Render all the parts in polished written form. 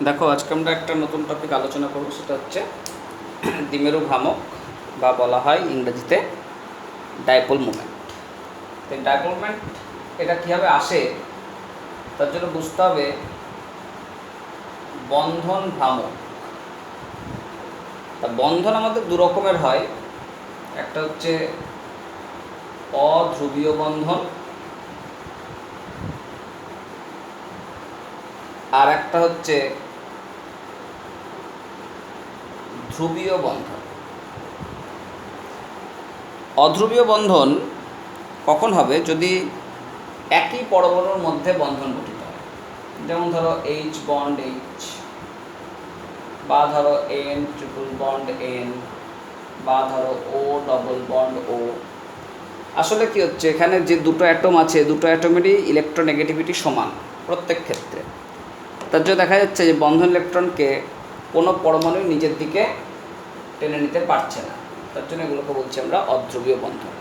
দেখো, আজকে আমরা একটা নতুন টপিক আলোচনা করব, সেটা হচ্ছে দ্বিমেরু ভ্রামক বা বলা হয় ইংরেজিতে ডাইপোল মোমেন্ট। তো ডাইপোল মোমেন্ট এটা কীভাবে আসে তার জন্য বুঝতে হবে বন্ধন ভ্রামক। তা বন্ধন আমাদের দু রকমের হয়, একটা হচ্ছে অধ্রুবীয় বন্ধন, আর একটা হচ্ছে ধ্রুবীয় বন্ধন। অধ্রুবীয় বন্ধন কখন হবে? যদি একই পরমাণুর মধ্যে বন্ধন গঠিত হয়, যেমন ধরো এইচ বন্ড এইচ, বা ধরো এন ট্রিপল বন্ড এন, বা ধরো ও ডবল বন্ড ও। আসলে কি হচ্ছে, এখানে যে দুটো অ্যাটম আছে, দুটো অ্যাটমেরই ইলেকট্রোনেগেটিভিটি সমান প্রত্যেক ক্ষেত্রে। তার জন্য দেখা যাচ্ছে যে বন্ধন ইলেকট্রনকে কোনো পরমাণু নিজের দিকে টেনে নিতে পারছে না। তার জন্য এগুলোকে বলছি আমরা অধ্রুবীয় বন্ধন।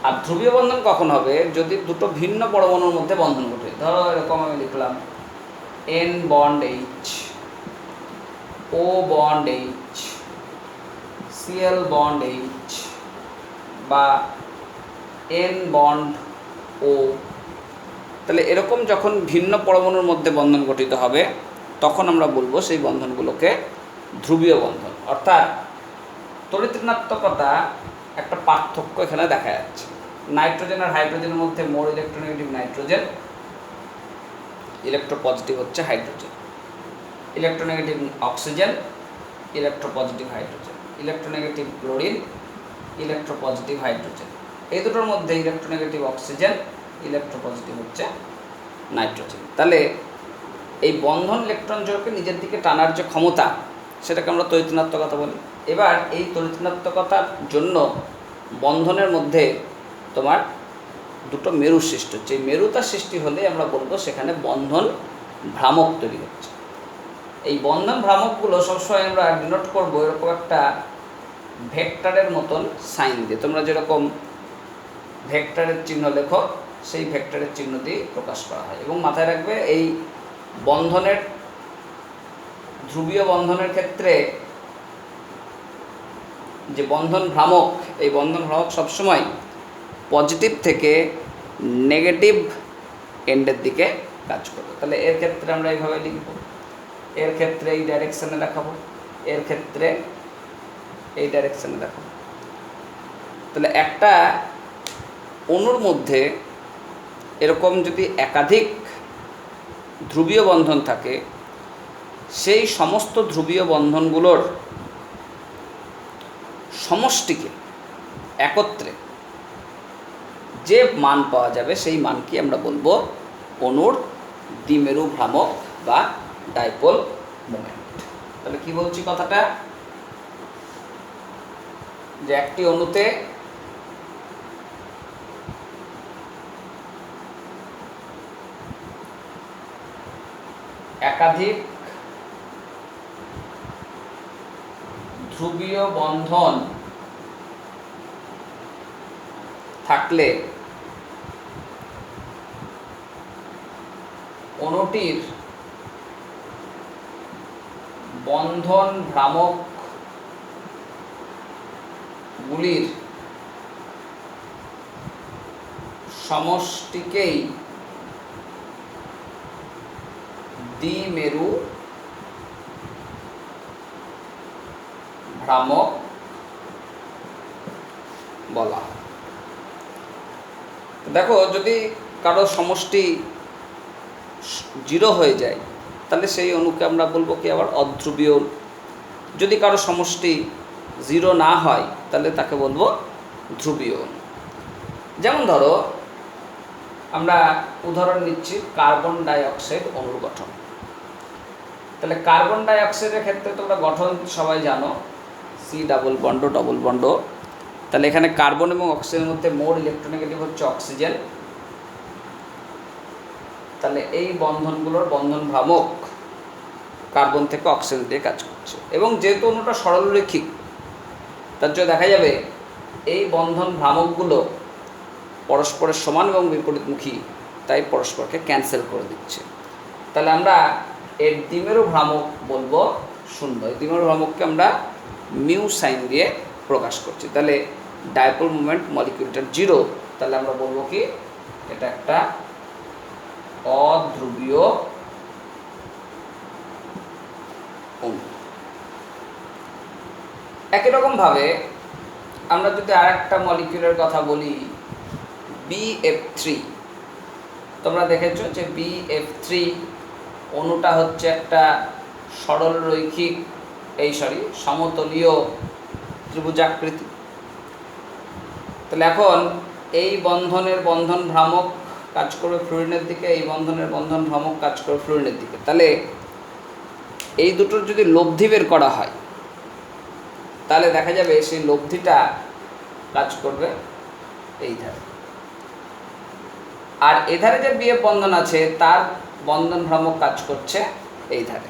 আর ধ্রুবীয় বন্ধন কখন হবে? যদি দুটো ভিন্ন পরমাণুর মধ্যে বন্ধন ঘটে। ধরো এরকম আমি লিখলাম N bond H, O bond H, CL bond H, বা এন বন্ড ও। তাহলে এরকম যখন ভিন্ন পরমাণুর মধ্যে বন্ধন গঠিত হবে তখন আমরা বলবো সেই বন্ধনগুলোকে ধ্রুবীয় বন্ধন। অর্থাৎ তড়িৎ ঋণাত্মকতা একটা পার্থক্য এখানে দেখা যাচ্ছে। নাইট্রোজেন আর হাইড্রোজেনের মধ্যে মোর ইলেকট্রোনেগেটিভ নাইট্রোজেন, ইলেকট্রোপজিটিভ হচ্ছে hydrogen. Electronegative oxygen, electropositive hydrogen. Electronegative chlorine, electropositive hydrogen. এই দুটোর মধ্যে ইলেকট্রোনেগেটিভ অক্সিজেন, ইলেকট্রোপজিটিভ হচ্ছে নাইট্রোজেন। তাহলে এই বন্ধন ইলেকট্রন জোড়কে নিজের দিকে টানার যে ক্ষমতা, সেটাকে আমরা তড়িৎ ঋণাত্মকতা বলি। এবার এই তড়িৎ ঋণাত্মকতার জন্য বন্ধনের মধ্যে তোমার দুটো মেরু সৃষ্টি হচ্ছে। এই মেরুতা সৃষ্টি হলে আমরা বলবো সেখানে বন্ধন ভ্রামক তৈরি হচ্ছে। এই বন্ধন ভ্রামকগুলো সবসময় আমরা ডিনোট করবো এরকম একটা ভেক্টরের মতন সাইন দিয়ে। তোমরা যেরকম ভেক্টরের চিহ্ন লেখো, সেই ভেক্টরের চিহ্ন দিয়ে প্রকাশ করা হয়। এবং মাথায় রাখবে, এই বন্ধনের ধ্রুবীয় বন্ধনের ক্ষেত্রে যে বন্ধন ভ্রামক, এই বন্ধন ভ্রামক সবসময় পজিটিভ থেকে নেগেটিভ এন্ডের দিকে কাজ করবে। তাহলে এর ক্ষেত্রে আমরা এইভাবে লিখব, এর ক্ষেত্রে এই ডাইরেকশানে দেখাবো, এর ক্ষেত্রে এই ডাইরেকশানে দেখাবো। তাহলে একটা অণুর মধ্যে এরকম যদি একাধিক ধ্রুবীয় বন্ধন থাকে, সেই সমস্ত ধ্রুবীয় বন্ধনগুলোর সমষ্টিকে একত্রে যে মান পাওয়া যাবে সেই মানকে আমরা বলবো অণুর দ্বিমেরু ভ্রামক বা ডাইপোল মোমেন্ট। তাহলে কি বলছি কথাটা? যে একটি অণুতে একাধিক ধ্রুবীয় বন্ধন থাকলে অণুটির বন্ধন ভ্রামক গুলির সমষ্টিকেই দ্বিমেরু ভ্রামক বলা হয়। দেখো, যদি কারো সমষ্টি 0 হয়ে যায় তাহলে সেই অণুকে আমরা বলবো কি আবার অধ্রুবীয়। যদি কারো সমষ্টি 0 না হয় তাহলে তাকে বলবো ধ্রুবীয় অণু। যেমন ধরো আমরা উদাহরণ নিচ্ছি কার্বন ডাই অক্সাইড অণুর গঠন। তাহলে কার্বন ডাই অক্সাইডের ক্ষেত্রে তোমরা গঠন সবাই জানো, C double bond double bond. তাহলে এখানে কার্বন এবং অক্সিজেনের মধ্যে মোর ইলেকট্রোনেগেটিভ হচ্ছে অক্সিজেন। তাহলে এই বন্ধনগুলোর বন্ধন ভ্রামক কার্বন থেকে অক্সিজেন দিয়ে কাজ করছে। এবং যেহেতু অণুটা সরলরৈখিক, তার জন্য দেখা যাবে এই বন্ধন ভ্রামকগুলো পরস্পরের সমান এবং বিপরীতমুখী, তাই পরস্পরকে ক্যান্সেল করে দিচ্ছে। তাহলে আমরা এর দ্বিমেরু ভ্রামক বলবো 0। এই দ্বিমেরু ভ্রামককে আমরা মিউ সাইন দিয়ে প্রকাশ করছি। তাহলে ডাইপোল মোমেন্ট মলিকিউলটার 0, তাহলে আমরা বলবো কি এটা একটা অধ্রুবীয় অণু। একই রকম ভাবে আমরা যদি আরেকটা মলিকিউলের কথা বলি BF3, তোমরা দেখেছো যে BF3 অণুটা হচ্ছে একটা সরল রৈখিক সমতলীয় ত্রিভুজাকৃতি। তাহলে এখন এই বন্ধনের বন্ধন ভ্রামক কাজ করবে ফ্লুরিনের দিকে, এই বন্ধনের বন্ধন ভ্রামক কাজ করবে ফ্লুরিনের দিকে। তাহলে এই দুটোর যদি লব্ধি বের করা হয় তাহলে দেখা যাবে সেই লব্ধিটা কাজ করবে এই ধারে, আর এধারে যে বিএফ বন্ধন আছে তার বন্ধন ভ্রামক কাজ করছে এই ধারে।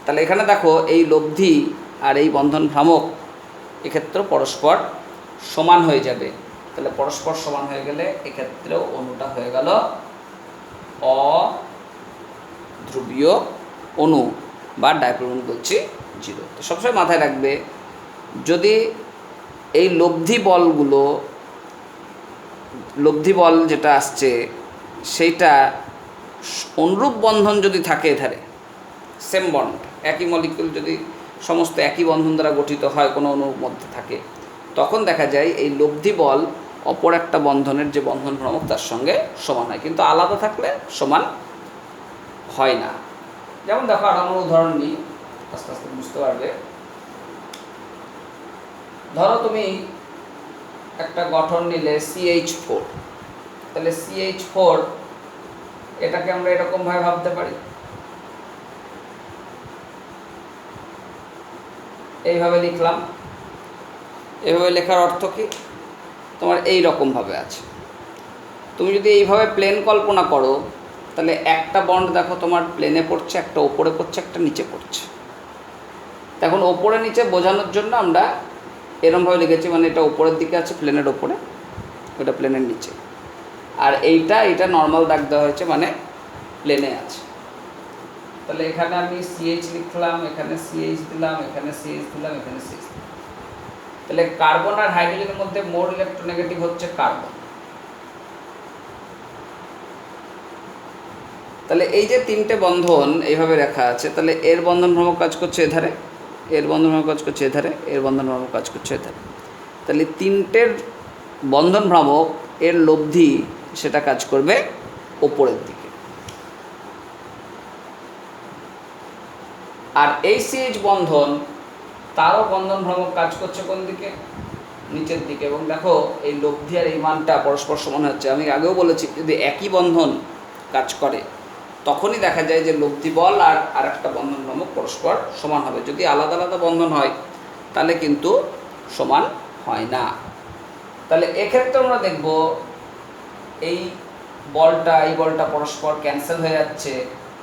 তাহলে এখানে দেখো এই লব্ধি আর এই বন্ধন ভ্রামক এক্ষেত্রে পরস্পর সমান হয়ে যাবে। তাহলে পরস্পর সমান হয়ে গেলে এক্ষেত্রেও অণুটা হয়ে গেল অধ্রুবীয় অণু বা ডাইপোল মোমেন্ট বলছি 0। তো সবসময় মাথায় রাখবে যদি এই লব্ধি বল যেটা আসছে সেইটা অনুরূপ বন্ধন যদি থাকে এধারে, সেম বন্ড, একই মলিকিউল যদি সমস্ত একই বন্ধন দ্বারা গঠিত হয় কোনো অণুর মধ্যে থাকে, তখন দেখা যায় এই লব্ধি বল অপর একটা বন্ধনের যে বন্ধন ভ্রামক তার সঙ্গে সমান হয়, কিন্তু আলাদা থাকলে সমান হয় না। যেমন দেখো আর আমরা উদাহরণ নিই, আস্তে আস্তে বুঝতে পারবে। ধরো তুমি একটা গঠন নিলে CH4, তাহলে CH4 এটাকে আমরা এরকমভাবে ভাবতে পারি, এইভাবে লিখলাম। এইভাবে লেখার অর্থ কি, তোমার এই রকমভাবে আছে। তুমি যদি এইভাবে প্লেন কল্পনা করো তাহলে একটা বন্ড দেখো তোমার প্লেনে পড়ছে, একটা ওপরে পড়ছে, একটা নিচে পড়ছে। এখন ওপরে নিচে বোঝানোর জন্য আমরা এরকমভাবে লিখেছি, মানে এটা ওপরের দিকে আছে প্লেনের ওপরে, ওটা প্লেনের নিচে, আর এইটা নর্মাল দাগ দেওয়া হয়েছে মানে প্লেনে আছে। তাহলে এখানে আমি CH লিখলাম, এখানে CH দিলাম, এখানে CH দিলাম, এখানে CH দিলাম। তাহলে কার্বন আর হাইড্রোজেনের মধ্যে মোর ইলেকট্রোনেগেটিভ হচ্ছে কার্বন। তাহলে এই যে তিনটে বন্ধন এইভাবে রেখা আছে, তাহলে এর বন্ধন ভ্রামক কাজ করছে এধারে, এর বন্ধন ভ্রামক কাজ করছে এধারে, এর বন্ধন ভ্রামক কাজ করছে এধারে। তাহলে তিনটের বন্ধন ভ্রামক এর লব্ধি সেটা কাজ করবে ওপরের দিকে, আর এই CH বন্ধন তারও বন্ধন ভ্রামক কাজ করছে কোন দিকে, নিচের দিকে। এবং দেখো এই লব্ধি আর এই মানটা পরস্পর সমান হচ্ছে। আমি আগেও বলেছি যদি একই বন্ধন কাজ করে তখনই দেখা যায় যে লব্ধি বল আর আরেকটা বন্ধন ভ্রামক পরস্পর সমান হবে। যদি আলাদা আলাদা বন্ধন হয় তাহলে কিন্তু সমান হয় না। তাহলে এক্ষেত্রে আমরা দেখব এই বলটা পরস্পর ক্যান্সেল হয়ে যাচ্ছে,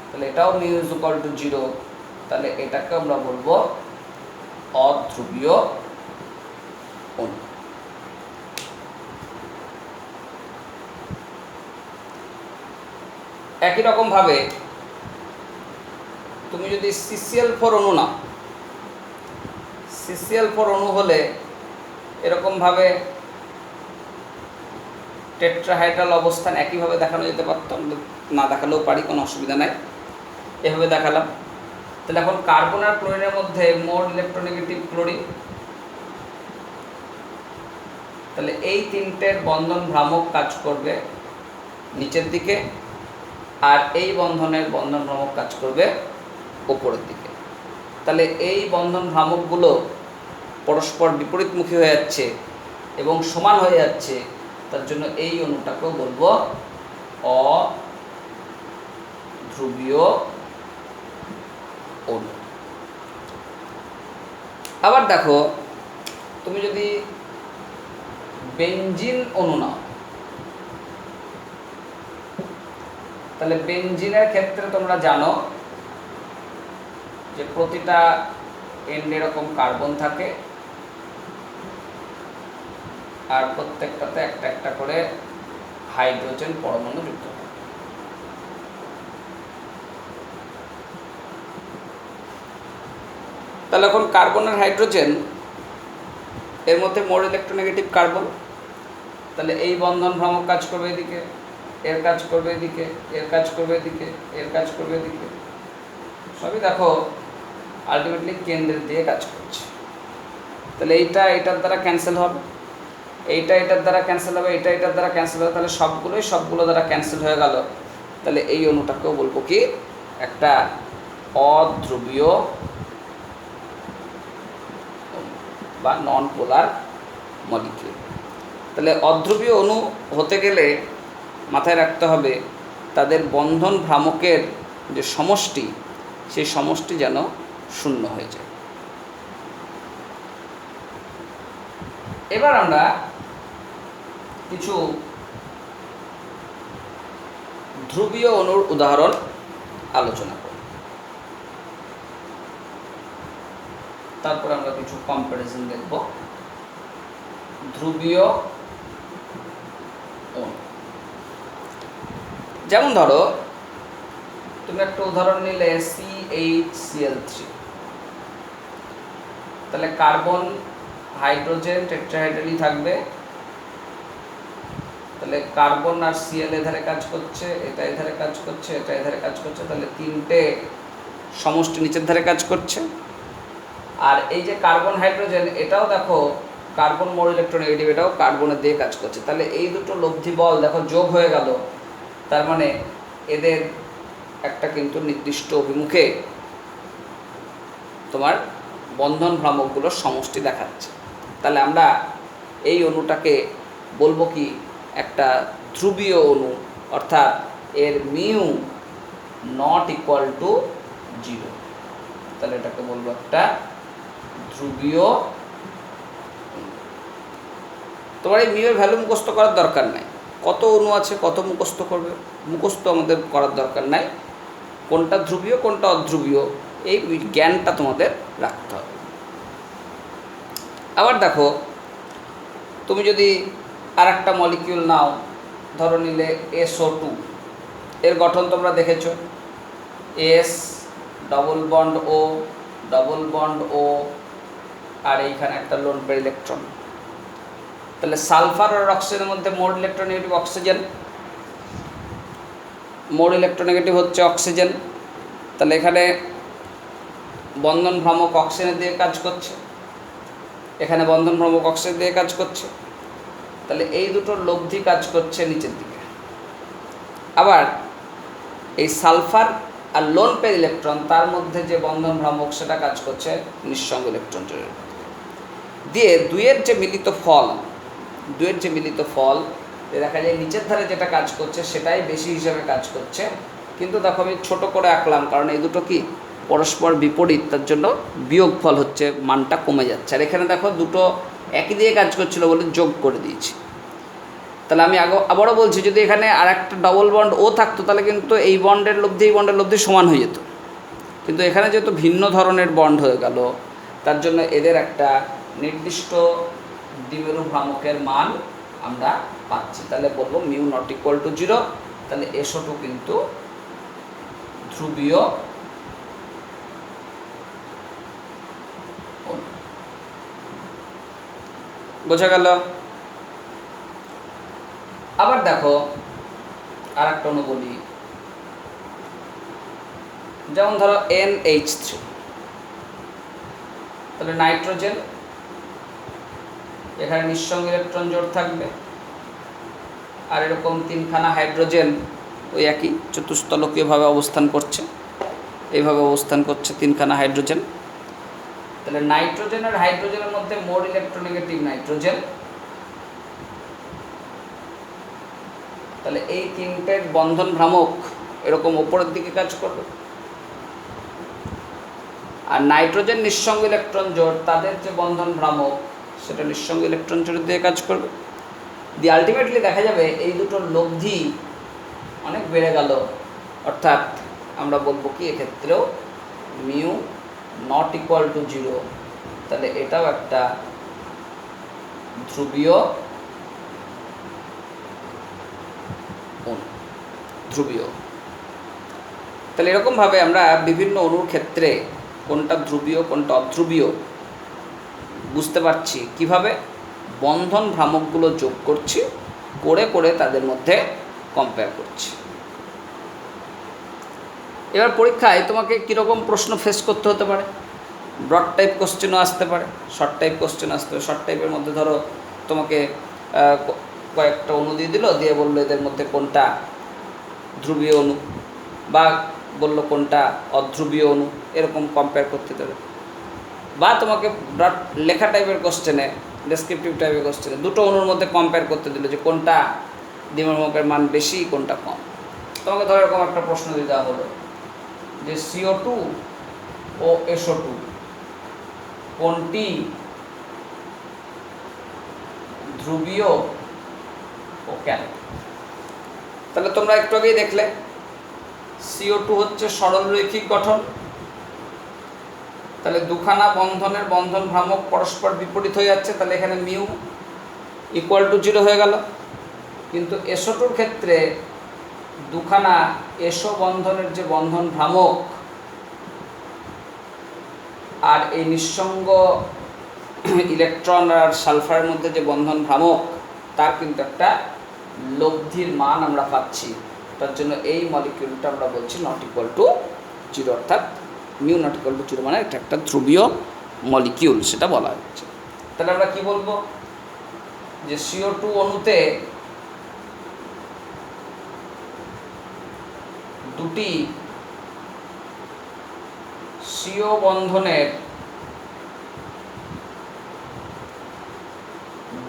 তাহলে এটাও মিউ ইজ ইকুয়াল টু 0। তাহলে এটাকে আমরা বলবো অধ্রুবীয় অণু। একই রকম ভাবে তুমি যদি CCl4 অণু নাও, CCl4 অণু হলে এরকমভাবে টেট্রাহাইড্রাল অবস্থান একইভাবে দেখানো যেতে পারত, না দেখালেও পারি, কোনো অসুবিধা নাই, এভাবে দেখালাম। তাহলে এখন কার্বন আর ক্লোরিনের মধ্যে মোর ইলেকট্রোনেগেটিভ ক্লোরিন, তাহলে এই তিনটের বন্ধন ভ্রামক কাজ করবে নিচের দিকে, আর এই বন্ধনের বন্ধন ভ্রামক কাজ করবে ওপরের দিকে। তাহলে এই বন্ধন ভ্রামকগুলো পরস্পর বিপরীতমুখী হয়ে যাচ্ছে এবং সমান হয়ে যাচ্ছে, তার জন্য এই অণুটাকেও বলবো অধ্রুবীয় অণু। আবার দেখো তুমি যদি বেনজিন অণু নাও, তাহলে বেনজিনের ক্ষেত্রে তোমরা জানো যে প্রতিটা এন্ড এরকম কার্বন থাকে আর প্রত্যেকটাতে একটা একটা করে হাইড্রোজেন পরমাণু যুক্ত থাকে। তাহলে এখন কার্বন আর হাইড্রোজেন এর মধ্যে মোর ইলেকট্রোনেগেটিভ কার্বন, তাহলে এই বন্ধন ভ্রামক কাজ করবে এদিকে, এর কাজ করবে এদিকে, এর কাজ করবে এদিকে, এর কাজ করবে এদিকে, সবই দেখো আলটিমেটলি কেন্দ্রের দিয়ে কাজ করছে। তাহলে এইটা এটার দ্বারা ক্যান্সেল হবে, এইটা এটার দ্বারা ক্যান্সেল হবে, এটা এটার দ্বারা ক্যান্সেল হবে, তাহলে সবগুলো দ্বারা ক্যান্সেল হয়ে গেল। তাহলে এই অণুটাকেও বলবো কি একটা অধ্রুবীয় বা নন পোলার মলিকিউল। তাহলে অধ্রুবীয় অণু হতে গেলে মাথায় রাখতে হবে তাদের বন্ধন ভ্রামকের যে সমষ্টি, সেই সমষ্টি যেন শূন্য হয়ে যায়। এবার আমরা কিছু ধ্রুবীয় অণুর উদাহরণ আলোচনা করব, তারপর আমরা কিছু কম্পারিজন দেখব। ধ্রুবীয় অণু যেমন ধরো তুমি একটা উদাহরণ নিলে CH Cl3, তাহলে কার্বন হাইড্রোজেন টেট্রাহাইড্রালি থাকবে, তাহলে কার্বন আর Cl এধারে কাজ করছে, এটা এধারে কাজ করছে, এটা এধারে কাজ করছে, তাহলে তিনটে সমষ্টি নিচের ধারে কাজ করছে। আর এই যে কার্বন হাইড্রোজেন, এটাও দেখো কার্বন মোর ইলেকট্রোনেগেটিভ, এটাও কার্বনের দিয়ে কাজ করছে। তাহলে এই দুটো লব্ধি বল দেখো যোগ হয়ে গেল, তার মানে এদের একটা কিন্তু নির্দিষ্ট অভিমুখে তোমার বন্ধন ভ্রামকগুলোর সমষ্টি দেখাচ্ছে। তাহলে আমরা এই অণুটাকে বলবো কি একটা ধ্রুবীয় অণু, অর্থাৎ এর মিউ নট ইকুয়াল টু 0। তাহলে এটাকে বলবো একটা ধ্রুবীয়। তোমার এই মিউর ভ্যালু মুখস্থ করার দরকার নাই, কত অণু আছে কত মুখস্থ করবে, মুখস্থ আমাদের করার দরকার নাই। কোনটা ধ্রুবীয় কোনটা অধ্রুবীয় এই জ্ঞানটা তোমাদের রাখতে হবে। আবার দেখো তুমি যদি আর একটা মলিকিউল নাও, ধরো নিলে SO2, এর গঠন তোমরা দেখেছো, S double bond O double bond O আর এইখানে একটা লোন পেয়ার ইলেকট্রন। তাহলে সালফার আর অক্সিজেনের মধ্যে মোর ইলেকট্রোনেগেটিভ অক্সিজেন, মোর ইলেকট্রোনেগেটিভ হচ্ছে অক্সিজেন, তাহলে এখানে বন্ধন ভ্রামক অক্সিজেনের দিয়ে কাজ করছে, এখানে বন্ধন ভ্রামক অক্সিজেন দিয়ে কাজ করছে, তাহলে এই দুটোর লব্ধি কাজ করছে নিচের দিকে। আবার এই সালফার আর লোন পেয়ার ইলেকট্রন, তার মধ্যে যে বন্ধন ভ্রামক সেটা কাজ করছে নিঃসঙ্গ ইলেকট্রন জোড়ের দিয়ে। দুইয়ের যে মিলিত ফল দেখা যায় নিচের ধারে যেটা কাজ করছে সেটাই বেশি হিসাবে কাজ করছে। কিন্তু দেখো আমি ছোট করে আঁকলাম, কারণ এই দুটো কি পরস্পর বিপরীত, তার জন্য বিয়োগ ফল হচ্ছে, মানটা কমে যাচ্ছে। আর এখানে দেখো দুটো একই দিয়ে কাজ করছিল বলে যোগ করে দিয়েছি। তাহলে আমি আবারও বলছি, যদি এখানে আর একটা ডবল বন্ড ও থাকতো তাহলে কিন্তু এই বন্ডের লব্ধি এই বন্ডের লব্ধি সমান হয়ে যেত, কিন্তু এখানে যেহেতু ভিন্ন ধরনের বন্ড হয়ে গেল, তার জন্য এদের একটা নির্দিষ্ট দ্বিমেরু ভ্রামকের মান আমরা পাচ্ছি। তাহলে বলবো মিউ নট ইকুয়াল টু 0। তাহলে SO2 কিন্তু ধ্রুবীয়। বোঝা গেল? আবার দেখো আর একটা অণু বলি, যেমন ধরো NH3, তাহলে নাইট্রোজেন, এখানে নিঃসঙ্গ ইলেকট্রন জোড় থাকবে, আর এরকম তিনখানা হাইড্রোজেন ওই একই চতুস্তলকীয়ভাবে অবস্থান করছে, এইভাবে অবস্থান করছে তিনখানা হাইড্রোজেন। তাহলে নাইট্রোজেন আর হাইড্রোজেনের মধ্যে মোর ইলেকট্রোনেগেটিভ নাইট্রোজেন, তাহলে এই তিনটের বন্ধন ভ্রামক এরকম ওপরের দিকে কাজ করবে। আর নাইট্রোজেন নিঃসঙ্গ ইলেকট্রন জোড়, তাদের যে বন্ধন ভ্রামক সেটা নিঃসঙ্গ ইলেকট্রন জোড় দিয়ে কাজ করবে। দিয়ে আলটিমেটলি দেখা যাবে এই দুটোর লব্ধি অনেক বেড়ে গেল, অর্থাৎ আমরা বলবো কি এক্ষেত্রেও মিউ নট ইকুয়াল টু 0। তাহলে এটাও একটা ধ্রুবীয় অণু। তাহলে এরকমভাবে আমরা বিভিন্ন অণুর ক্ষেত্রে কোনটা ধ্রুবীয় কোনটা অধ্রুবীয় বুঝতে পারছি কিভাবে? বন্ধন ভ্রামকগুলো যোগ করছি, করে করে তাদের মধ্যে কম্পেয়ার করছি। এবার পরীক্ষায় তোমাকে কীরকম প্রশ্ন ফেস করতে হতে পারে? ব্রড টাইপ কোশ্চেনও আসতে পারে, শর্ট টাইপ কোশ্চেন আসতে পারে। শর্ট টাইপের মধ্যে ধরো তোমাকে কয়েকটা অণু দিয়ে দিল, দিয়ে বললো এদের মধ্যে কোনটা ধ্রুবীয় অণু, বা বললো কোনটা অধ্রুবীয় অণু, এরকম কম্পেয়ার করতে দেবে। বা তোমাকে ব্রড লেখা টাইপের কোশ্চেনে, ডেসক্রিপটিভ টাইপের কোশ্চেনে দুটো অণুর মধ্যে কম্পেয়ার করতে দিল যে কোনটা দ্বিমেরুভ্রামকের মান বেশি কোনটা কম। তোমাকে ধরো এরকম একটা প্রশ্ন দিয়ে দেওয়া হলো যে CO2 ও SO2 কোনটি ধ্রুবীয় ও কেন? তাহলে তোমরা একটু আগেই দেখলে CO2 হচ্ছে সরলরৈখিক গঠন, তাহলে দুখানা বন্ধনের বন্ধন ভ্রামক পরস্পর বিপরীত হয়ে যাচ্ছে, তাহলে এখানে মিউ ইকুয়াল টু 0 হয়ে গেল। কিন্তু SO2-র ক্ষেত্রে দুখানা এসো বন্ধনের যে বন্ধন ভ্রামক আর এই নিঃসঙ্গ ইলেকট্রন আর সালফারের মধ্যে যে বন্ধন ভ্রামক, তার কিন্তু একটা লব্ধির মান আমরা পাচ্ছি। তার জন্য এই মলিকিউলটা আমরা বলছি নট ইকুয়াল টু 0, অর্থাৎ মিউ নট ইকুয়াল টু 0 মানে এটা একটা ধ্রুবীয় মলিকিউল, সেটা বলা হচ্ছে। তাহলে আমরা কি বলবো? যে CO2 অণুতে দুটি CO বন্ধনের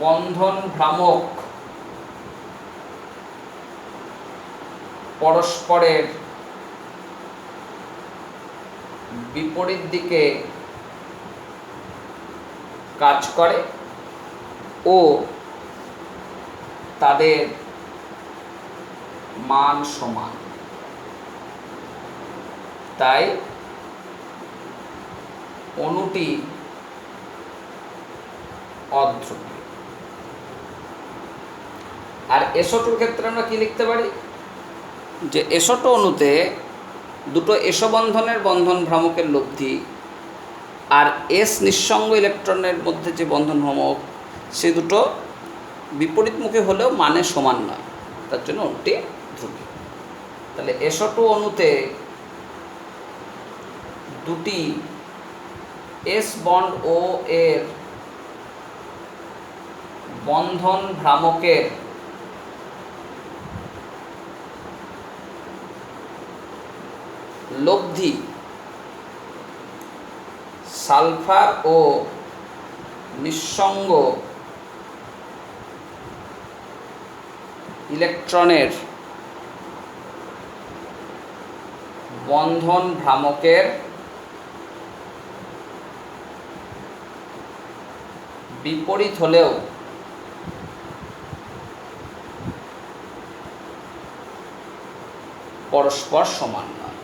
বন্ধন ভ্রামক পরস্পরের বিপরীত দিকে কাজ করে ও তাদের মান সমান। তাই অণুটি অধ্রুবীয়। আর SO2-র ক্ষেত্রে আমরা কি লিখতে পারি? যে SO2 অণুতে দুটো এসো বন্ধনের বন্ধন ভ্রামকের লব্ধি আর S নিঃসঙ্গ ইলেকট্রনের মধ্যে যে বন্ধন ভ্রামক, সে দুটো বিপরীতমুখী হলেও মানে সমান নয়, তার জন্য অণুটি ধ্রুবীয়। তাহলে SO2 অণুতে দুটি S বন্ড ও এর বন্ধন ভ্রামকের লব্ধি সালফার ও নিঃসঙ্গ ইলেকট্রনের বন্ধন ভ্রামকের বিপরীত হলেও পরস্পর সমান নয়।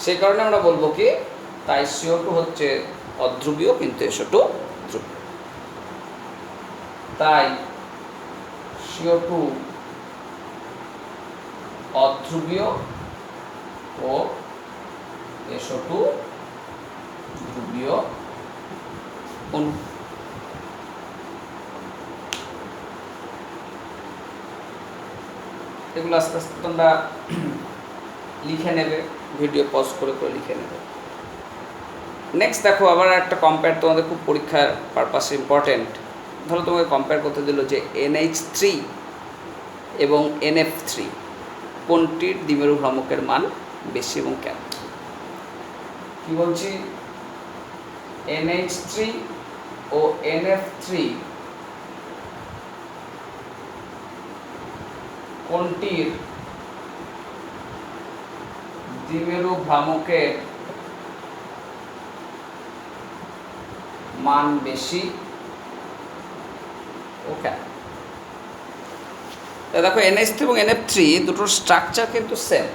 সেই কারণে আমরা বলবো কি, তাই CO2 হচ্ছে অধ্রুবীয় কিন্তু SO2 ধ্রুবীয়। তাই CO2 অধ্রুবীয় ও SO2 ধ্রুবীয় অণু। এগুলো আস্তে আস্তে তোমরা লিখে নেবে, ভিডিও পজ করে করে লিখে নেবে। নেক্সট দেখো, আবার একটা কম্পেয়ার তোমাদের খুব পরীক্ষার পারপাসে ইম্পর্টেন্ট। ধরো তোমাকে কম্পেয়ার করতে দিল যে NH3 এবং NF3 কোনটির দ্বিমেরু ভ্রামকের মান বেশি এবং কেন? কি বলছি? NH3 ও NF3 কোনটির দ্বিমেরু ভ্রামকের মান বেশি ও কেন? দেখো NH3 এবং NF3 দুটোর স্ট্রাকচার কিন্তু সেম।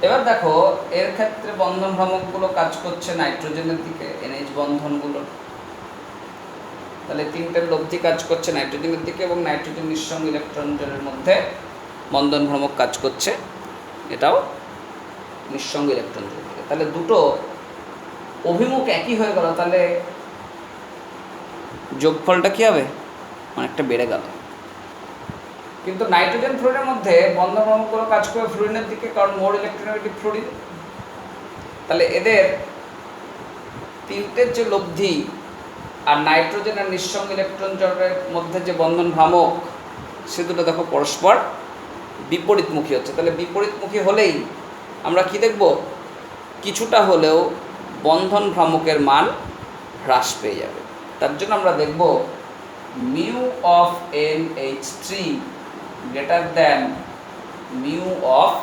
এবার দেখো এর ক্ষেত্রে বন্ধন ভ্রামকগুলো কাজ করছে নাইট্রোজেনের দিকে, এনএইচ বন্ধনগুলো। তাহলে তিনটের লব্ধি কাজ করছে নাইট্রোজেনের দিকে এবং নাইট্রোজেন নিঃসঙ্গ ইলেকট্রন জোড়ের মধ্যে বন্ধন ভ্রামক কাজ করছে, এটাও নিঃসঙ্গ ইলেকট্রন জোড়ের দিকে। তাহলে দুটো অভিমুখ একই হয়ে গেল, তাহলে যোগফলটা কী হবে? অনেকটা বেড়ে গেল। কিন্তু নাইট্রোজেন ফ্লুরিনের মধ্যে বন্ধন ভ্রামকগুলো কাজ করে ফ্লুরিনের দিকে, কারণ মোর ইলেকট্রোনেগেটিভ ফ্লুরিন। তাহলে এদের তিনটের যে লব্ধি আর নাইট্রোজেন আর নিঃসঙ্গ ইলেকট্রন জোড়ের মধ্যে যে বন্ধন ভ্রামক, সে দুটো দেখো পরস্পর বিপরীতমুখী হচ্ছে। তাহলে বিপরীতমুখী হলেই আমরা কি দেখব? কিছুটা হলেও বন্ধন ভ্রামকের মান হ্রাস পেয়ে যাবে। তার জন্য আমরা দেখব mu of NH3 greater than mu of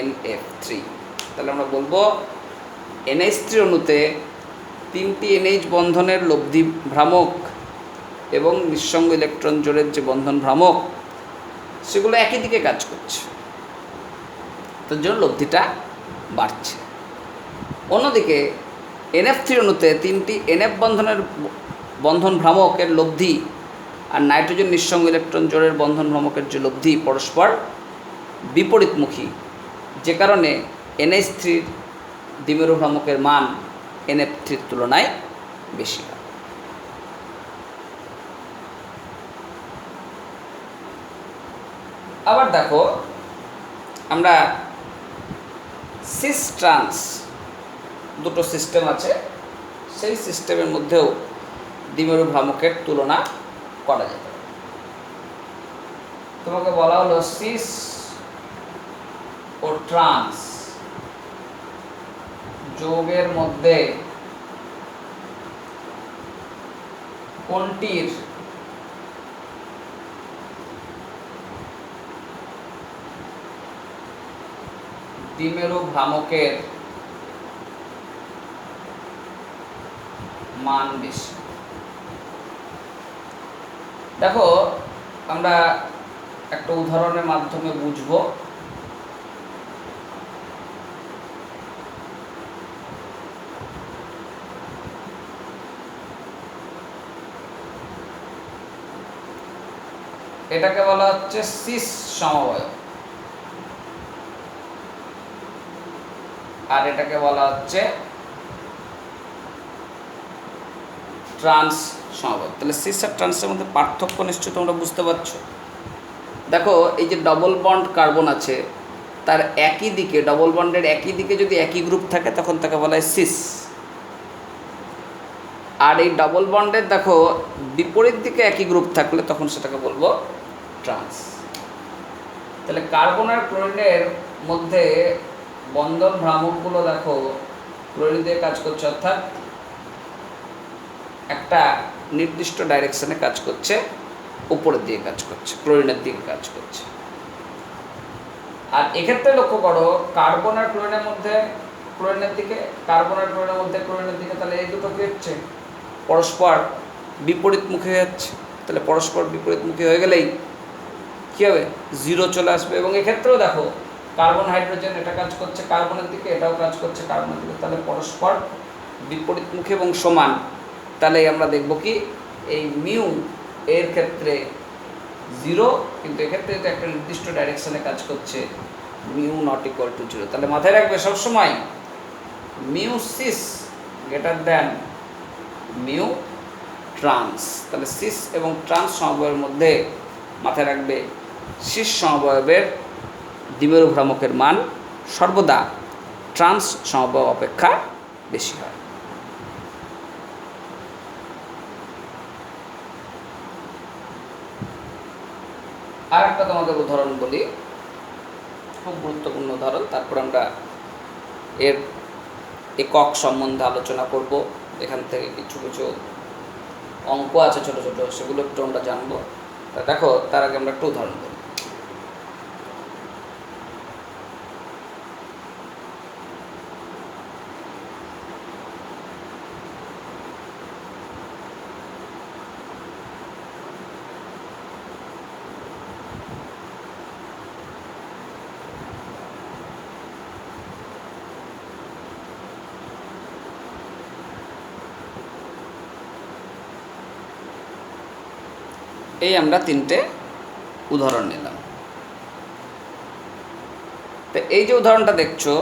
NF3। তাহলে আমরা বলবো NH3 অণুতে তিনটি NH বন্ধনের লব্ধি ভ্রামক এবং নিঃসঙ্গ ইলেকট্রন জোড়ের যে বন্ধন ভ্রামক, সেগুলো একই দিকে কাজ করছে, তার জন্য লব্ধিটা বাড়ছে। অন্যদিকে NF3 অণুতে তিনটি NF বন্ধনের বন্ধন ভ্রামকের লব্ধি আর নাইট্রোজেন নিঃসঙ্গ ইলেকট্রন জোড়ের বন্ধন ভ্রামকের যে লব্ধি পরস্পর বিপরীতমুখী, যে কারণে NH3 দ্বিমেরু ভ্রামকের মান NF3 তুলনায় বেশি হয়। আবার দেখো আমরা সিস ট্রান্স দুটো সিস্টেম আছে, সেই সিস্টেমের মধ্যেও দ্বিমেরু ভ্রামকের তুলনা করা যেতে পারে। তোমাকে বলা হলো সিস ও ট্রান্স যৌগের মধ্যে কোনটির দ্বিমেরু ভ্রামকের মান বেশি। দেখো আমরা একটা উদাহরণের মাধ্যমে বুঝবো। এটাকে বলা হচ্ছে সিস সমবায়, আর এটাকে বলা হচ্ছে ট্রান্স সমবায়। তাহলে সিস আর ট্রান্সের মধ্যে পার্থক্য নিশ্চয়ই তোমরা বুঝতে পারছো। দেখো এই যে ডবল বন্ড কার্বন আছে, তার একই দিকে, ডবল বন্ডের একই দিকে যদি একই গ্রুপ থাকে তখন তাকে বলা হয় সিস। আর এই ডবল বন্ডের দেখো বিপরীত দিকে একই গ্রুপ থাকলে তখন সেটাকে বলবো ট্রান্স। তাহলে কার্বন আর ক্লোরিনের মধ্যে বন্ধন ভ্রামকগুলো দেখো ক্লোরিন দিয়ে কাজ করছে, অর্থাৎ একটা নির্দিষ্ট ডাইরেকশনে কাজ করছে, উপরের দিকে কাজ করছে, ক্লোরিনের দিকে কাজ করছে। আর এক্ষেত্রে লক্ষ্য করো কার্বন আর ক্লোরিনের মধ্যে ক্লোরিনের দিকে, কার্বন আর ক্লোরিনের মধ্যে ক্লোরিনের দিকে, তাহলে এই দুটো কি হচ্ছে? পরস্পর বিপরীতমুখী হয়ে যাচ্ছে। তাহলে পরস্পর বিপরীতমুখী হয়ে গেলেই কী হবে? জিরো চলে আসবে। এবং এক্ষেত্রেও দেখো কার্বন হাইড্রোজেন এটা কাজ করছে কার্বনের দিকে, এটাও কাজ করছে কার্বনের দিকে, তাহলে পরস্পর বিপরীতমুখী এবং সমান। তাহলে আমরা দেখব কি এই মিউ এর ক্ষেত্রে জিরো, কিন্তু এক্ষেত্রে এটা একটা নির্দিষ্ট ডাইরেকশনে কাজ করছে, mu not equal to zero. তাহলে মাথায় রাখবে সবসময় mu cis greater than mu trans. তাহলে সিস এবং ট্রান্স সমবায়ের মধ্যে মাথায় রাখবে সিস সমবায়ের দ্বিমেরু ভ্রামকের মান সর্বদা ট্রান্স সমবায় অপেক্ষা বেশি হয়। আর একটা তোমাদের উদাহরণ বলি, খুব গুরুত্বপূর্ণ উদাহরণ, তারপর আমরা এর একক সম্বন্ধে আলোচনা করব। এখান থেকে কিছু কিছু অঙ্ক আছে ছোট ছোট, সেগুলো একটু আমরা জানবো। তা দেখো তার আগে আমরা একটু উদাহরণ করি। এই আমরা তিনটে উদাহরণ নিলাম। তো এই যে উদাহরণটা দেখছো,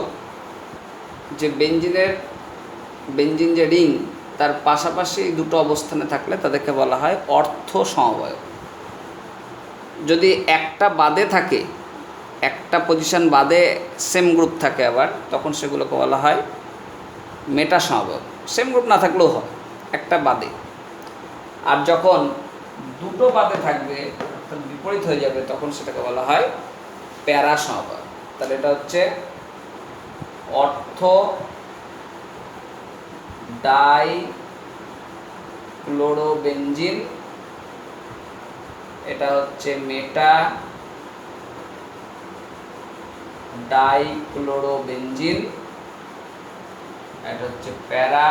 যে বেঞ্জিন যে রিং তার পাশাপাশি দুটো অবস্থানে থাকলে তাদেরকে বলা হয় অর্থ সমবায়। যদি একটা বাদে থাকে, একটা পজিশন বাদে সেম গ্রুপ থাকে আবার, তখন সেগুলোকে বলা হয় মেটা সমবায়। সেম গ্রুপ না থাকলেও হয়, একটা বাদে। আর যখন দুটো বাদে থাকবে, অর্থাৎ বিপরীত হয়ে যাবে, তখন সেটাকে বলা হয় প্যারা সমবায়। তাহলে এটা হচ্ছে অর্থ ডাইক্লোরোবেনজিন, এটা হচ্ছে মেটা ডাইক্লোরোবেনজিন, এটা হচ্ছে প্যারা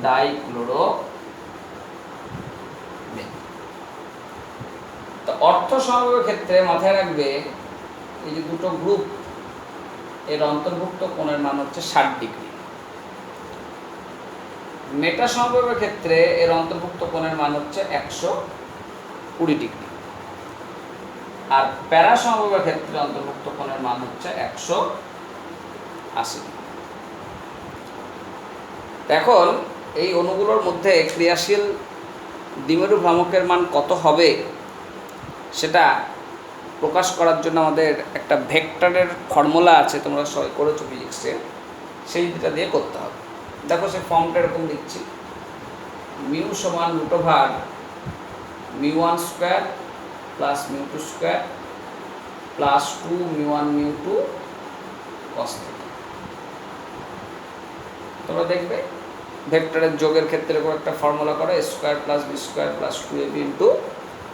ডাইক্লোরোবেনজিন। তো অর্থ সমবায়ের ক্ষেত্রে মাথায় রাখবে, এই যে দুটো গ্রুপ, এর অন্তর্ভুক্ত কোণের মান হচ্ছে 60 ডিগ্রি। মেটা সমবায়ের ক্ষেত্রে এর অন্তর্ভুক্ত কোণের মান হচ্ছে 120 ডিগ্রি। আর প্যারা সমবায়ের ক্ষেত্রে অন্তর্ভুক্ত কোণের মান হচ্ছে 180 ডিগ্রি। এখন এই অণুগুলোর মধ্যে ক্রিয়াশীল দ্বিমেরু ভ্রামকের মান কত হবে সেটা প্রকাশ করার জন্য আমাদের একটা ভেক্টরের ফর্মুলা আছে, তোমরা সবাই করেছো ফিজিক্সে, সেই দুটা দিয়ে করতে হবে। দেখো সে ফর্মটা এরকম দিচ্ছি, মিউ সমান √, μ1 square plus μ2 square plus 2 μ1 μ2 cos θ। তোমরা দেখবে ভেক্টরের যোগের ক্ষেত্রে এরকম একটা ফর্মুলা করো, a square plus b square plus 2ab into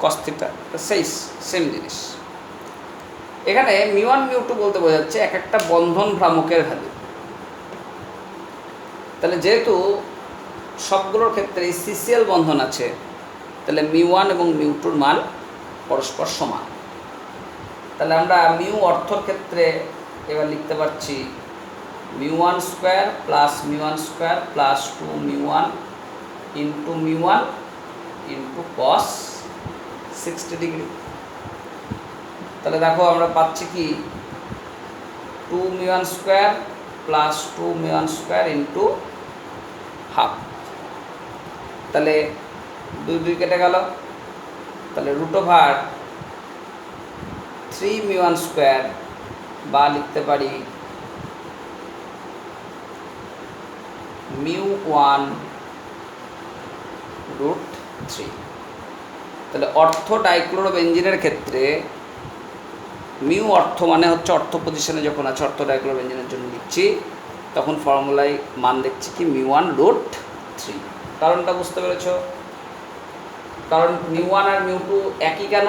cos θ, same জিনিস। এখানে μ1 μ2 বলতে বোঝাচ্ছে এক একটা বন্ধন ভ্রামকের ভ্যালু। তাহলে যেহেতু সবগুলোর ক্ষেত্রে সিসিএল বন্ধন আছে, তাহলে μ1 এবং μ2-র মান পরস্পর সমান। তাহলে আমরা মিউ অর্থর ক্ষেত্রে এবার লিখতে পারছি μ1 square plus μ1 square plus 2 μ1 into μ1 into cos 60 degree. তাহলে দেখো আমরা পাচ্ছি কি 2 μ1 square plus 2 μ1 square into half. তাহলে 2 2 কেটে গেল, তাহলে √3 μ1 স্কোয়ার, বা লিখতে পারি μ1 √3। তাহলে অর্থ ডাইক্লোরোবেনজিনের ক্ষেত্রে মিউ অর্থ মানে হচ্ছে অর্থ পজিশনে যখন আছে, অর্থ ডাইক্লোরোবেনজিনের জন্য লিখছি, তখন ফর্মুলায় মান দেখছি কি μ1 √3। কারণটা বুঝতে পেরেছ? কারণ μ1 আর μ2 একই কেন?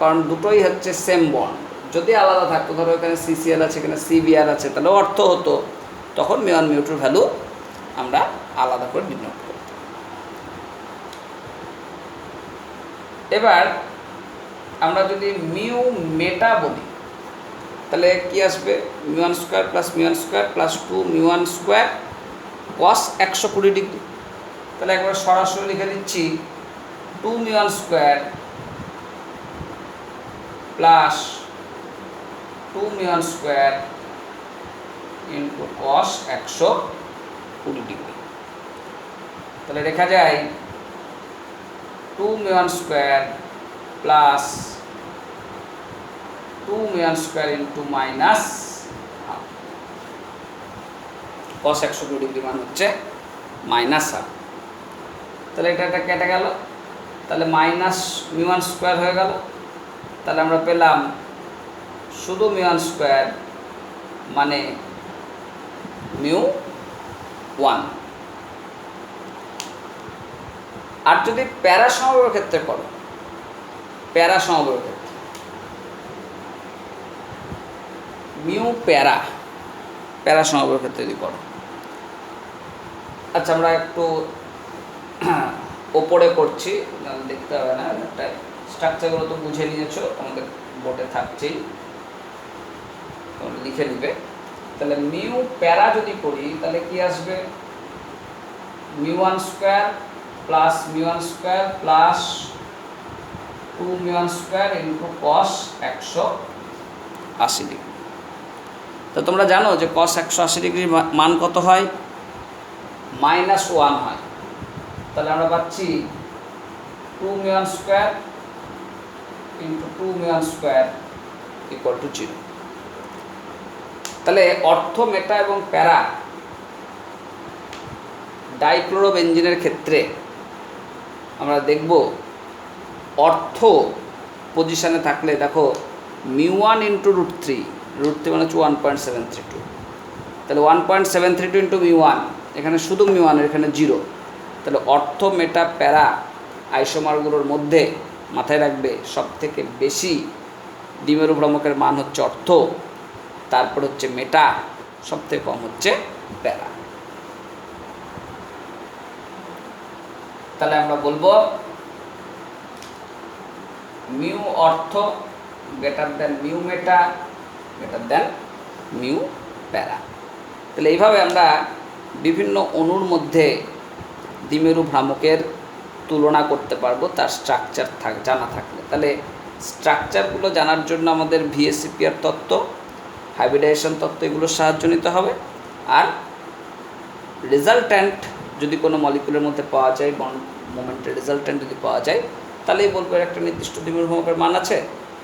কারণ দুটোই হচ্ছে সেম বন্ড। যদি আলাদা থাকতো, ধরো এখানে সিসিএল আছে, এখানে সিবিআর আছে, তাহলে অর্থ হতো, তখন μ1 μ2-র ভ্যালু আমরা আলাদা করে নির্ণয় করব। এবার আমরা যদি মিউ মেটা বলি, তাহলে কি আসবে? μ1 square plus μ1 square plus 2 μ1 square cos 120 degree. তাহলে একবার সরাসরি লিখে দিচ্ছি 2 μ1 square plus 2 μ1 square into cos 120 degree. তাহলে লেখা যায় 2 μ1 square plus 2 μ1 square into minus cos 120 degree মান হচ্ছে মাইনাস হাফ। তাহলে এটা কেটে গেল, তাহলে মাইনাস μ1 স্কোয়ার হয়ে গেল। তাহলে আমরা পেলাম শুধু μ1 স্কোয়ার মানে μ1। আর যদি প্যারা সমবায়ের ক্ষেত্রে করো, প্যারা সমবায়ের ক্ষেত্রে মিউ প্যারা সমবায়ের ক্ষেত্রে যদি করো, আচ্ছা আমরা একটু ওপরে করছি, দেখতে হবে না, একটা স্ট্রাকচারগুলো তো বুঝে নিয়েছো, আমাদের বোর্ডে থাকছেই, তোমরা লিখে নিবে। তাহলে মিউ প্যারা যদি করি, তাহলে কি আসবে? μ1 square plus mu one square plus 2 mu one square into cos 180 degree. তো তোমরা জানো যে কস 180 ডিগ্রির মান কত হয়? -1 হয়। তাহলে আমরা পাচ্ছি 2 mu one square into 2 mu one square equal to 0। তাহলে অর্থ, মেটা এবং প্যারা ডাইক্লোরোবেনজিনের ক্ষেত্রে আমরা দেখব অর্থ পজিশানে থাকলে দেখো মিউ1 ইন্টু √3, √3 মানে হচ্ছে 1.732, তাহলে 1.732 ইন্টু মিউ1, এখানে শুধু মিউ1, এখানে 0। তাহলে অর্থ, মেটা, প্যারা আইসোমারগুলোর মধ্যে মাথায় রাখবে সবথেকে বেশি দ্বিমেরু ভ্রামকের মান হচ্ছে অর্থ, তারপর হচ্ছে মেটা, সবথেকে কম হচ্ছে প্যারা। তাহলে আমরা বলবো মিউ অর্থ গ্রেটার দেন মিউ মেটা গ্রেটার দেন মিউ প্যারা। তাহলে এইভাবে আমরা বিভিন্ন অণুর মধ্যে দ্বিমেরু ভ্রামকের তুলনা করতে পারবো তার স্ট্রাকচার জানা থাকলে। তাহলে স্ট্রাকচারগুলো জানার জন্য আমাদের ভিএসিপিআর তত্ত্ব, হাইব্রিডাইজেশন তত্ত্ব এগুলোর সাহায্য নিতে হবে। আর রেজাল্ট্যান্ট যদি কোনো মলিকুলের মধ্যে পাওয়া যায়, বন্ড মোমেন্টের রেজাল্ট্যান্ট যদি পাওয়া যায়, তাহলেই বলবো একটা নির্দিষ্ট দ্বিমেরু ভ্রামকের মান আছে।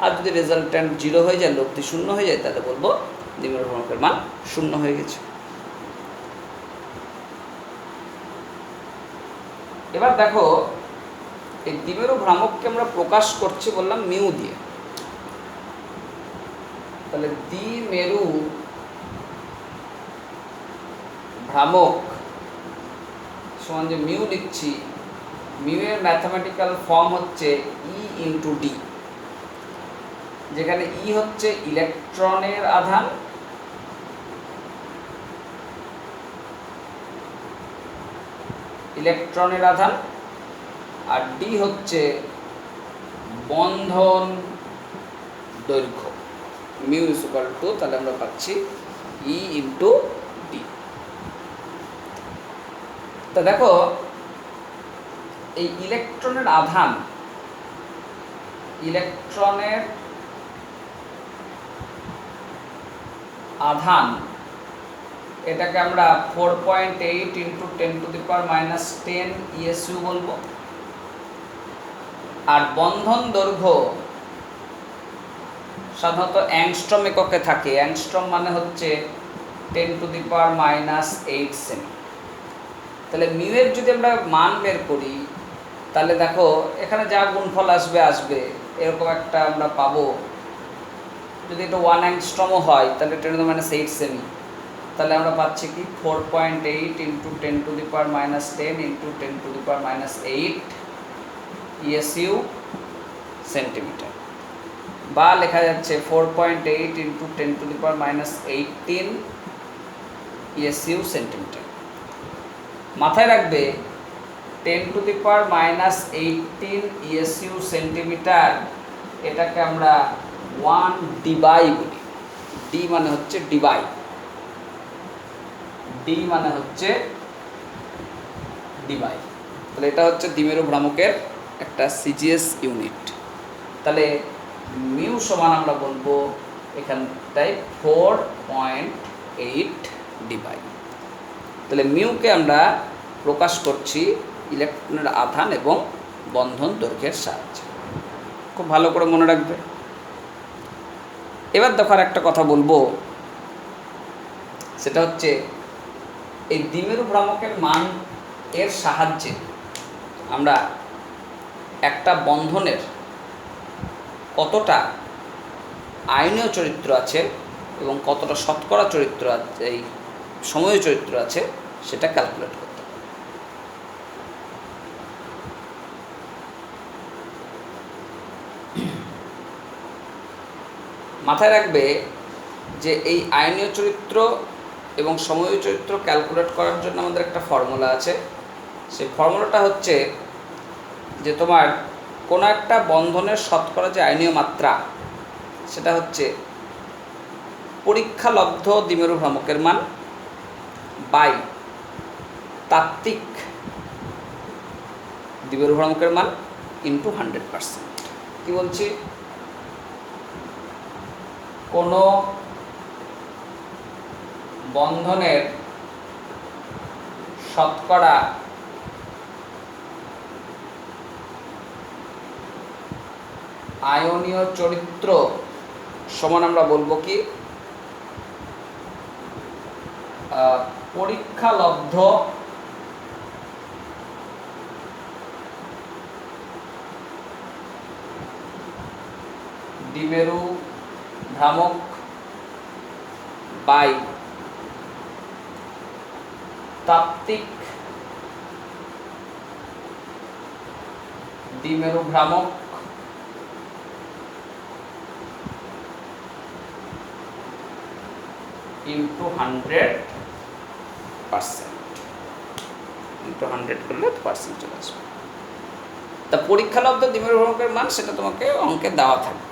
আর যদি রেজাল্ট্যান্ট 0 হয়ে যায়, লব্ধি 0 হয়ে যায়, তাহলে বলবো দ্বিমেরু ভ্রামকের মান 0 হয়ে গেছে। এবার দেখো এই দ্বিমেরু ভ্রামককে আমরা প্রকাশ করছি বললাম মিউ দিয়ে। তাহলে দ্বিমেরু ভ্রামক সমান যে মিউ লিখছি, মিউ এর ম্যাথমেটিক্যাল ফর্ম হচ্ছে ই ইন্টু ডি, যেখানে ই হচ্ছে ইলেকট্রনের আধান, আর ডি হচ্ছে বন্ধন দৈর্ঘ্য। মিউ ইজ ইকুয়াল টু, তাহলে আমরা পাচ্ছি ই ইন্টু ডি। তা দেখো এই ইলেকট্রনের আধান এটাকে আমরা 4.8 ইন্টু 10⁻⁻10 ESU বলবো। আর বন্ধন দৈর্ঘ্য সাধারণত অ্যাংস্ট্রম এককে থাকে। অ্যাংস্ট্রম মানে হচ্ছে 10⁻⁻8 সেমি। তাহলে মিউ এর যদি আমরা মান বের করি, তাহলে দেখো এখানে যা গুণফল আসবে এরকম একটা আমরা পাবো। যদি এটা 1 অ্যাংস্ট্রমও হয় তাহলে 10⁻⁸ সেমি। তাহলে আমরা পাচ্ছি কি 4.8 ইন্টু 10⁻⁻10 ইন্টু 10⁻⁸ ESU সেন্টিমিটার, বা লেখা যাচ্ছে 4.8 ইন্টু 10⁻⁻18 ESU সেন্টিমিটার। মাথায় রাখবে 10⁻⁻18 ESU সেন্টিমিটার, এটাকে আমরা 1 ডিবাই বলি। ডি মানে হচ্ছে ডিবাই, তাহলে এটা হচ্ছে দ্বিমেরু ভ্রামকের একটা সিজিএস ইউনিট। তাহলে মিউ সমান আমরা বলবো এখানটায় 4.8 ডিবাই। তাহলে মিউকে আমরা প্রকাশ করছি ইলেকট্রনের আধান এবং বন্ধন দৈর্ঘ্যের সাহায্যে। খুব ভালো করে মনে রাখবে। এবার দেখার একটা কথা বলবো, সেটা হচ্ছে এই দ্বিমেরু ভ্রামকের মান এর সাহায্যে আমরা একটা বন্ধনের কতটা আয়নীয় চরিত্র আছে এবং কতটা শতকরা চরিত্র আছে, এই সময় চরিত্র আছে, সেটা ক্যালকুলেট করতে হবে। মাথায় রাখবে যে এই আয়নীয় চরিত্র এবং সময় চরিত্র ক্যালকুলেট করার জন্য আমাদের একটা ফর্মুলা আছে। সেই ফর্মুলাটা হচ্ছে যে তোমার কোনো একটা বন্ধনের শতকরা যে আয়নীয় মাত্রা, সেটা হচ্ছে পরীক্ষালব্ধ দ্বিমেরু ভ্রামকের মান বাই তাত্ত্বিক দ্বিমেরু ভ্রামকের মান ইন্টু 100%। কি বলছি, কোনো বন্ধনের শতকরা আয়নীয় চরিত্র সমান আমরা বলবো কি পরীক্ষালব্ধ দ্বিমেরু ভ্রামক বাই তাত্ত্বিক দ্বিমেরু ভ্রামক ইন্টু 100%। ইন্টু 100 করলে পার্সেন্ট চলে আসবে। তা পরীক্ষালব্ধ দ্বিমেরু ভ্রামকের মান সেটা তোমাকে অঙ্কে দেওয়া থাকবে।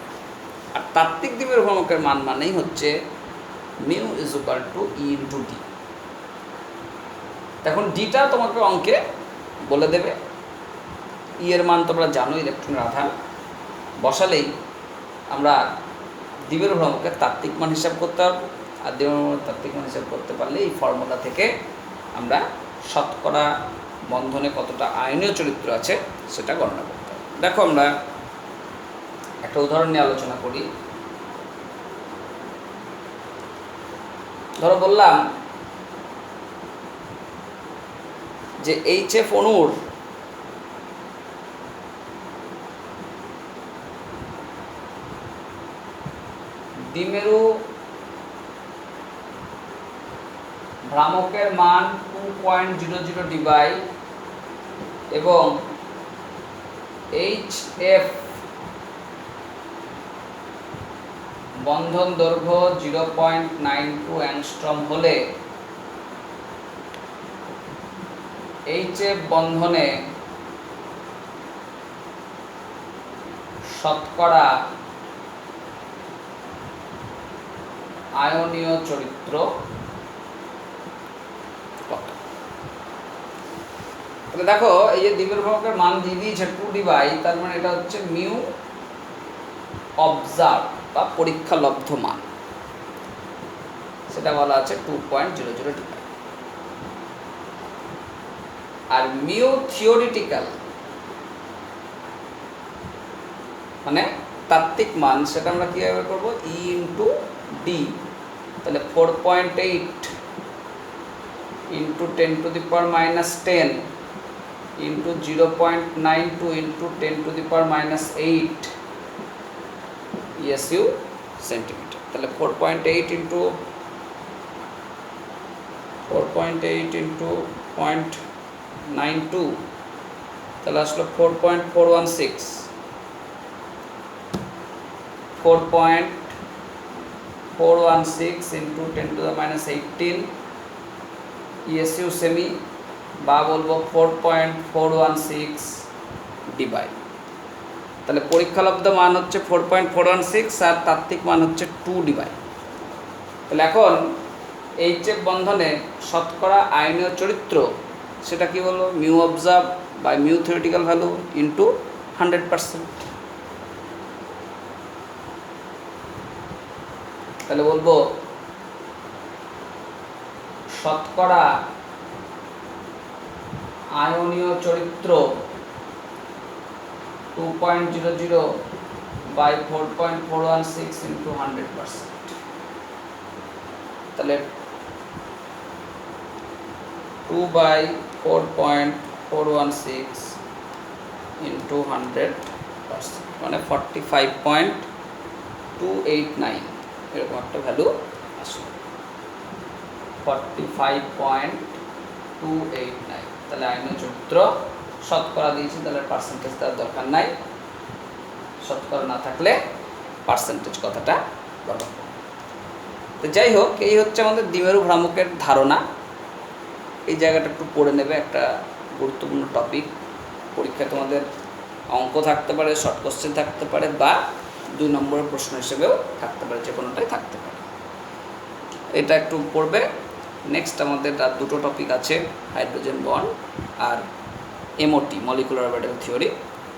আর তাত্ত্বিক দ্বিমেরু ভ্রামকের মান মানেই হচ্ছে mu is equal to E into D. এখন ডিটা তোমাকে অঙ্কে বলে দেবে। ই এর মান তোমরা জানো, ইলেকট্রনের আধান বসালেই আমরা দ্বিমেরু ভ্রামকের তাত্ত্বিক মান হিসাব করতে পারবো। আর দ্বিমেরু ভ্রামকের তাত্ত্বিক মান হিসাব করতে পারলে এই ফর্মুলা থেকে আমরা শতকরা বন্ধনে কতটা আয়নীয় চরিত্র আছে সেটা গণনা করতে পারবো। দেখো আমরা একটা উদাহরণ নিয়ে আলোচনা করি। ধরো বললাম যে HF অণুর দ্বিমেরু ভ্রামকের মান 2.00 ডিবাই এবং HF বন্ধন দৈর্ঘ্য 0.92 অ্যাংস্ট্রম হলে HF বন্ধনে শতকরা আয়নীয় চরিত্র কত? তাহলে দেখো এই যে দ্বিমেরু ভ্রামকের মান দিয়ে দিয়েছে 2 ডিবাই, তার মানে এটা হচ্ছে মিউ অবজার্ভ বা পরীক্ষালব্ধ মান, সেটা বলা আছে 2.00 ডিবাই। আর মিউ থিওরিটিক্যাল মানে তাত্ত্বিক মান, সেটা আমরা কীভাবে করবো, ই ইন্টু ডি। তাহলে 4.8 into 10⁻⁻10 into 0.92 into 10⁻⁸ ESU centimetre. তাহলে 4.8 ইন্টু 0.92 তাহলে আসলো 4.416 ইন্টু 10⁻18 ESU সেমি, বা বলবো 4.416 ডিবাই। তাহলে পরীক্ষালব্ধ মান হচ্ছে 4.416 আর তাত্ত্বিক মান হচ্ছে 2 ডিবাই। তাহলে এখন HF বন্ধনে শতকরা আয়নীয় চরিত্র সেটা কি বলবো, mu observe by mu theoretical value into 100%। তাহলে বলবো শতকরা আয়নীয় চরিত্র 2.00 বাই 4.416 ইন্টু 100%। তাহলে 2/4.416 ইন্টু 100% মানে 45.289 এরকম একটা ভ্যালু আসবে, 45.289। তাহলে আয়নীয় চরিত্র শতকরা দিয়েছি, তাহলে পার্সেন্টেজ দেওয়ার দরকার নাই, শতকরা না থাকলে পার্সেন্টেজ কথাটা ব্যবহার করব। তো যাই হোক, এই হচ্ছে আমাদের দ্বিমেরু ভ্রামকের ধারণা। এই জায়গাটা একটু পড়ে নেবে, একটা গুরুত্বপূর্ণ টপিক। পরীক্ষায় তোমাদের অঙ্ক থাকতে পারে, শর্ট কোশ্চেন থাকতে পারে, বা 2 নম্বরের প্রশ্ন হিসেবেও থাকতে পারে, যে কোনোটাই থাকতে পারে। এটা একটু পড়বে। নেক্সট আমাদের আর 2টো টপিক আছে, হাইড্রোজেন বন্ড আর এমওটি মলিকুলার অরবিটাল থিওরি,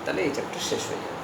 তাহলে এই চ্যাপ্টার শেষ হয়ে যাবে।